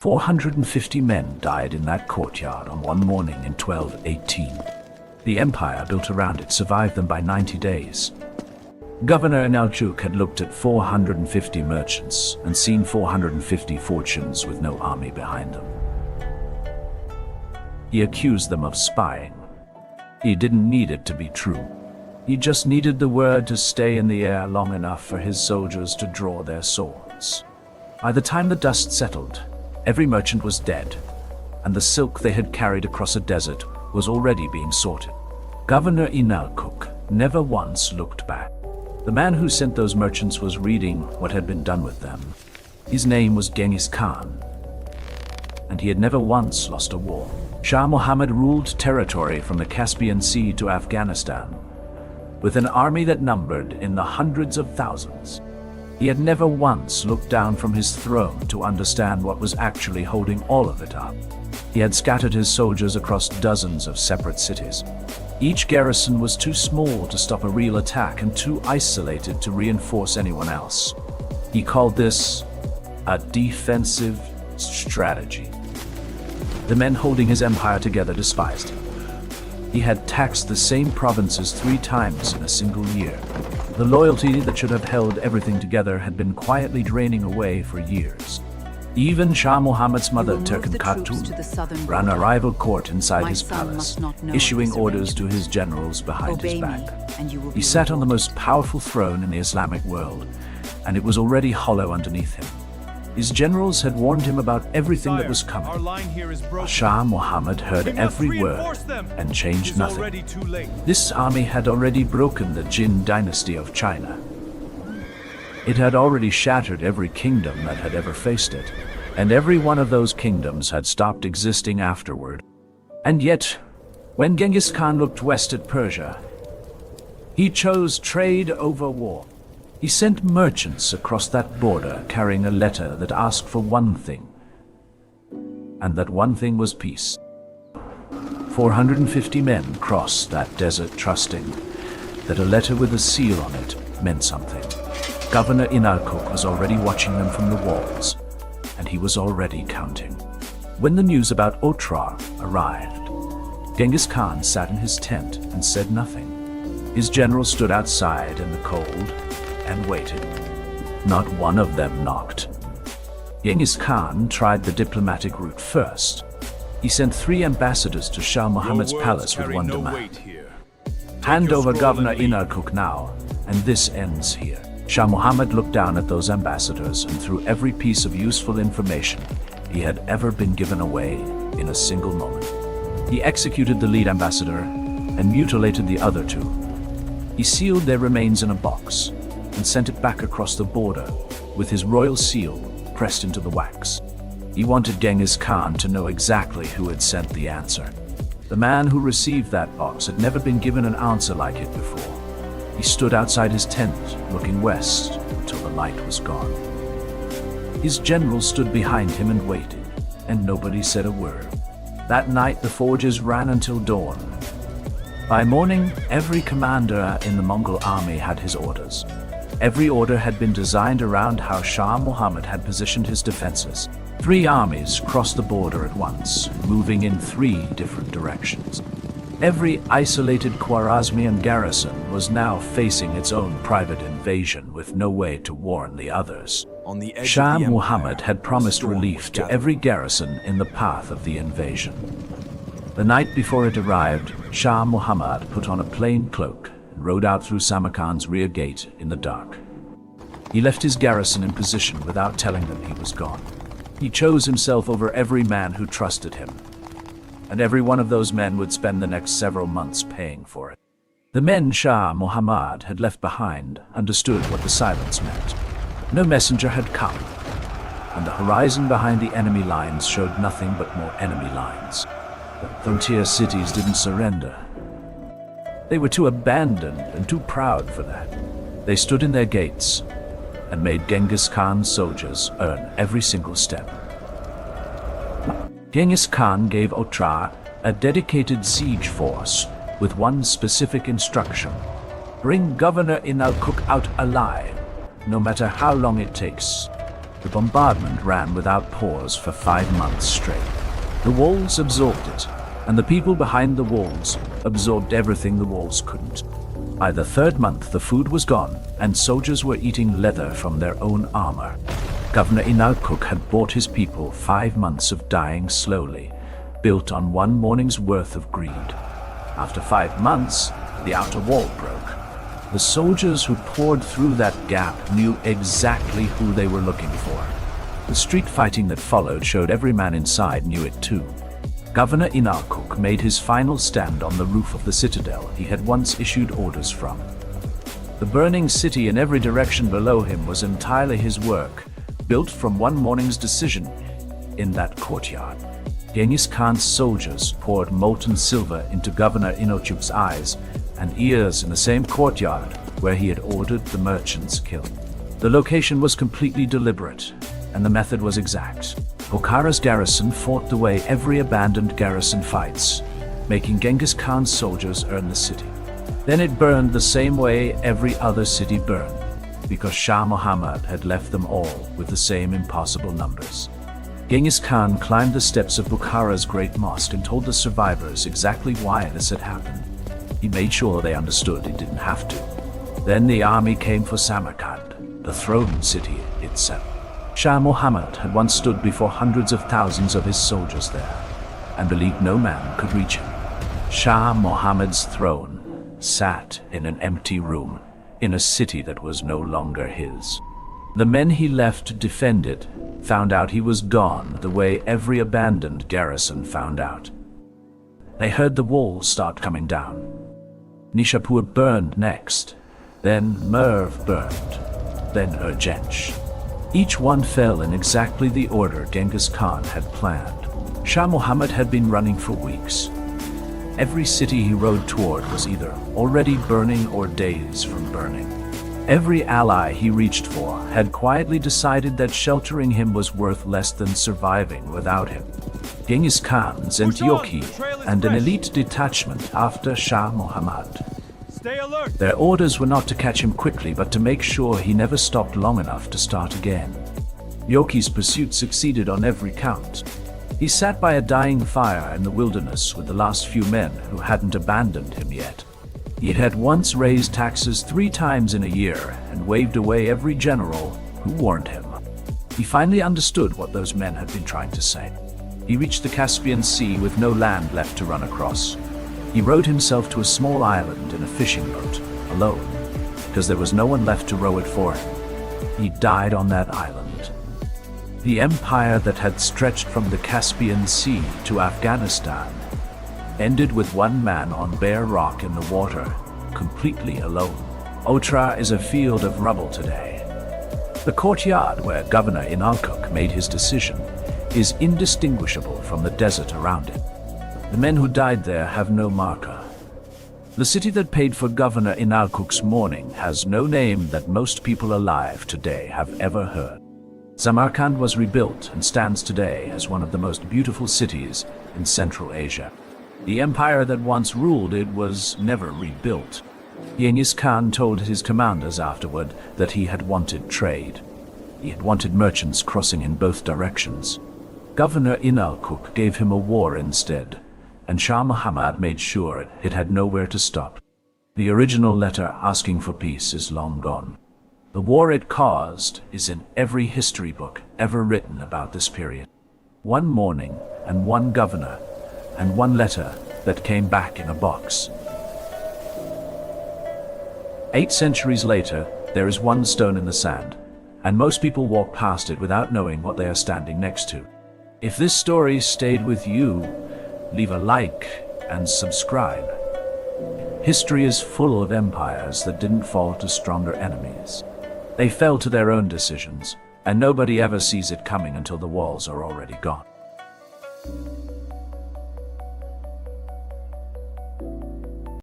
450 men died in that courtyard on one morning in 1218. The empire built around it survived them by 90 days. Governor Enraged had looked at 450 merchants and seen 450 fortunes with no army behind them. He accused them of spying. He didn't need it to be true. He just needed the word to stay in the air long enough for his soldiers to draw their swords. By the time the dust settled, every merchant was dead, and the silk they had carried across a desert was already being sorted. Governor Enraged never once looked back. The man who sent those merchants was reading what had been done with them. His name was Genghis Khan, and he had never once lost a war. Shah Muhammad ruled territory from the Caspian Sea to Afghanistan, with an army that numbered in the hundreds of thousands. He had never once looked down from his throne to understand what was actually holding all of it up. He had scattered his soldiers across dozens of separate cities. Each garrison was too small to stop a real attack and too isolated to reinforce anyone else. He called this a defensive strategy. The men holding his empire together despised him. He had taxed the same provinces 3 times in a single year. The loyalty that should have held everything together had been quietly draining away for years. Even Shah Muhammad's mother, Turkan Khatun, ran a rival court inside his palace, issuing orders to his generals behind his back. He sat on the most powerful throne in the Islamic world, and it was already hollow underneath him. His generals had warned him about everything that was coming. Shah Muhammad heard every word and changed nothing. This army had already broken the Jin dynasty of China. It had already shattered every kingdom that had ever faced it, and every one of those kingdoms had stopped existing afterward. And yet, when Genghis Khan looked west at Persia, he chose trade over war. He sent merchants across that border carrying a letter that asked for one thing, and that one thing was peace. 450 men crossed that desert trusting that a letter with a seal on it meant something. Governor Enraged was already watching them from the walls, and he was already counting. When the news about Otrar arrived, Genghis Khan sat in his tent and said nothing. His generals stood outside in the cold and waited. Not one of them knocked. Genghis Khan tried the diplomatic route first. He sent 3 ambassadors to Shah Muhammad's palace with one demand. Hand over Governor Enraged now, and this ends here. Shah Muhammad looked down at those ambassadors and threw every piece of useful information he had ever been given away in a single moment. He executed the lead ambassador and mutilated the other 2. He sealed their remains in a box and sent it back across the border with his royal seal pressed into the wax. He wanted Genghis Khan to know exactly who had sent the answer. The man who received that box had never been given an answer like it before. He stood outside his tent, looking west until the light was gone. His generals stood behind him and waited, and nobody said a word. That night the forges ran until dawn. By morning, every commander in the Mongol army had his orders. Every order had been designed around how Shah Muhammad had positioned his defenses. 3 armies crossed the border at once, moving in 3 different directions. Every isolated Khwarazmian garrison was now facing its own private invasion with no way to warn the others. Shah Muhammad had promised relief to every garrison in the path of the invasion. The night before it arrived, Shah Muhammad put on a plain cloak and rode out through Samarkand's rear gate in the dark. He left his garrison in position without telling them he was gone. He chose himself over every man who trusted him, and every one of those men would spend the next several months paying for it. The men Shah Muhammad had left behind understood what the silence meant. No messenger had come, and the horizon behind the enemy lines showed nothing but more enemy lines. The frontier cities didn't surrender. They were too abandoned and too proud for that. They stood in their gates and made Genghis Khan's soldiers earn every single step. Genghis Khan gave Otrar a dedicated siege force with one specific instruction: bring Governor Enraged out alive, no matter how long it takes. The bombardment ran without pause for 5 months straight. The walls absorbed it, and the people behind the walls absorbed everything the walls couldn't. By the 3rd month, the food was gone, and soldiers were eating leather from their own armor. Governor Inalcook had bought his people 5 months of dying slowly, built on 1 morning's worth of greed. After 5 months, the outer wall broke. The soldiers who poured through that gap knew exactly who they were looking for. The street fighting that followed showed every man inside knew it too. Governor Inalcook made his final stand on the roof of the citadel he had once issued orders from. The burning city in every direction below him was entirely his work, built from 1 morning's decision in that courtyard. Genghis Khan's soldiers poured molten silver into Governor Inalcook's eyes and ears in the same courtyard where he had ordered the merchants killed. The location was completely deliberate, and the method was exact. Bukhara's garrison fought the way every abandoned garrison fights, making Genghis Khan's soldiers earn the city. Then it burned the same way every other city burned, because Shah Muhammad had left them all with the same impossible numbers. Genghis Khan climbed the steps of Bukhara's great mosque and told the survivors exactly why this had happened. He made sure they understood he didn't have to. Then the army came for Samarkand, the throne city itself. Shah Muhammad had once stood before hundreds of thousands of his soldiers there, and believed no man could reach him. Shah Muhammad's throne sat in an empty room, in a city that was no longer his. The men he left to defend it found out he was gone the way every abandoned garrison found out. They heard the walls start coming down. Nishapur burned next, then Merv burned, then Urgench. Each one fell in exactly the order Genghis Khan had planned. Shah Muhammad had been running for weeks. Every city he rode toward was either already burning or days from burning. Every ally he reached for had quietly decided that sheltering him was worth less than surviving without him. Genghis Khan sent Yoki and an elite detachment after Shah Muhammad. Stay alert. Their orders were not to catch him quickly, but to make sure he never stopped long enough to start again. Yoki's pursuit succeeded on every count. He sat by a dying fire in the wilderness with the last few men who hadn't abandoned him yet. He had once raised taxes 3 times in a year and waved away every general who warned him. He finally understood what those men had been trying to say. He reached the Caspian Sea with no land left to run across. He rowed himself to a small island in a fishing boat, alone, because there was no one left to row it for him. He died on that island. The empire that had stretched from the Caspian Sea to Afghanistan ended with 1 man on bare rock in the water, completely alone. Otrar is a field of rubble today. The courtyard where Governor Inalcook made his decision is indistinguishable from the desert around it. The men who died there have no marker. The city that paid for Governor Inalcook's mourning has no name that most people alive today have ever heard. Samarkand was rebuilt and stands today as one of the most beautiful cities in Central Asia. The empire that once ruled it was never rebuilt. Genghis Khan told his commanders afterward that he had wanted trade. He had wanted merchants crossing in both directions. Governor Inalcook gave him a war instead, and Shah Muhammad made sure it had nowhere to stop. The original letter asking for peace is long gone. The war it caused is in every history book ever written about this period. 1 morning and 1 governor, and 1 letter that came back in a box. 8 centuries later, there is 1 stone in the sand, and most people walk past it without knowing what they are standing next to. If this story stayed with you, leave a like and subscribe. History is full of empires that didn't fall to stronger enemies. They fell to their own decisions, and nobody ever sees it coming until the walls are already gone.